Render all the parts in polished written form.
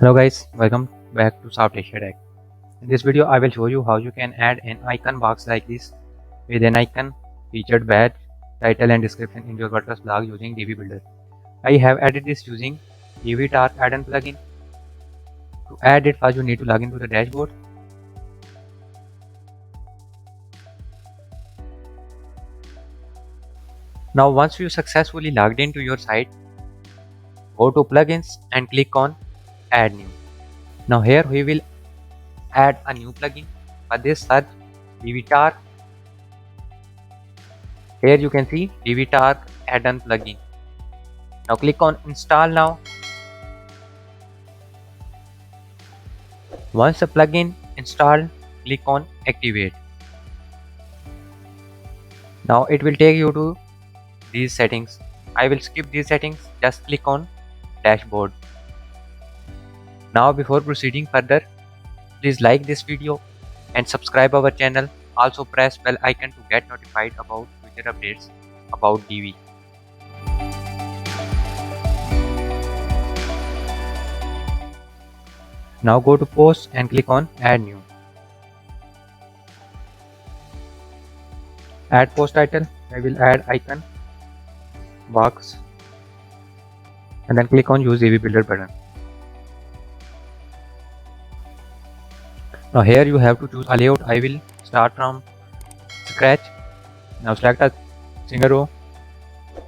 Hello guys, welcome back to South Asia Tech. In this video I will show you how you can add an icon box like this with an icon, featured badge, title and description in your WordPress blog using Divi Builder. I have added this using Divi add-on plugin. To add it first you need to log into the dashboard. Now once you successfully logged into your site, go to plugins and click on add new. Now here we will add a new plugin. For this search Divi. Here you can see Divi add-on plugin. Now click on install now. Once the plugin installed, click on activate. Now it will take you to these settings. I will skip these settings, just click on dashboard. Now before proceeding further, please like this video and subscribe our channel. Also press bell icon to get notified about future updates about Divi. Now go to post and click on add new. Add post title. I will add icon box and then click on use Divi Builder button. Now here you have to choose a layout. I will start from scratch. Now select a single row.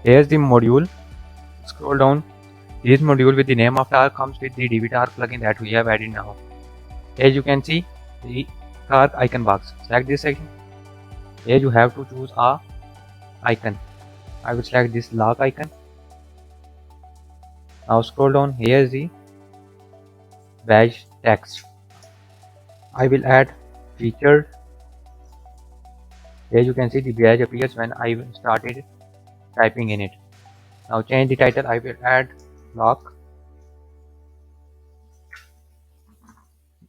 Here's the module. Scroll down. This module with the name of tar comes with the Divi plugin that we have added now. Here you can see the tar icon box. Select this section. Here you have to choose a icon. I will select this lock icon. Now scroll down. Here is the badge text. I will add featured. Here you can see the badge appears when I started typing in it. Now change the title. I will add lock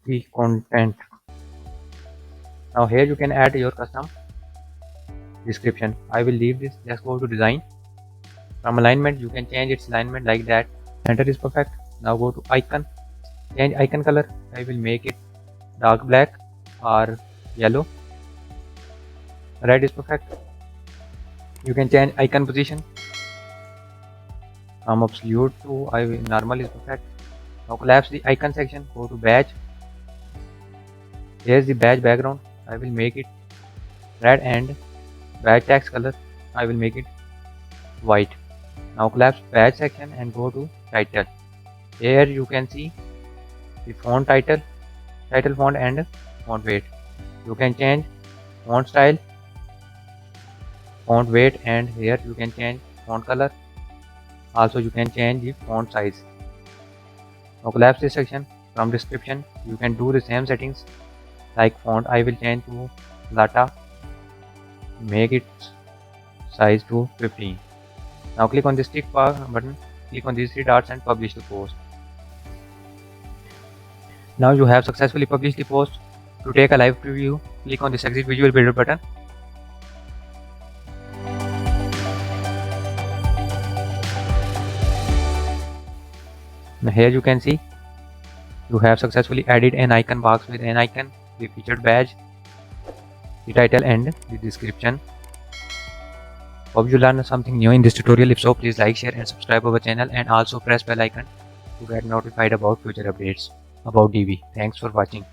the content. Now here you can add your custom description. I will leave this. Just go to design. From alignment you can change its alignment like that. Center is perfect. Now go to icon. Change icon color. I will make it dark black or yellow. Red is perfect. You can change icon position from absolute to normal is perfect. Now collapse the icon section. Go to badge. Here is the badge background. I will make it red and badge text color I will make it white. Now collapse badge section and go to title. Here you can see the font title font and font weight. You can change font style, font weight, and here you can change font color. Also you can change the font size. Now collapse this section. From description you can do the same settings like font. I will change to Lata, make its size to 15. Now click on this tick button, click on these three dots and publish the post. Now you have successfully published the post. To take a live preview, click on this exit visual builder button. Now here you can see you have successfully added an icon box with an icon, the featured badge, the title and the description. Hope you learned something new in this tutorial. If so, please like, share and subscribe our channel and also press bell icon to get notified about future updates about Divi. Thanks for watching.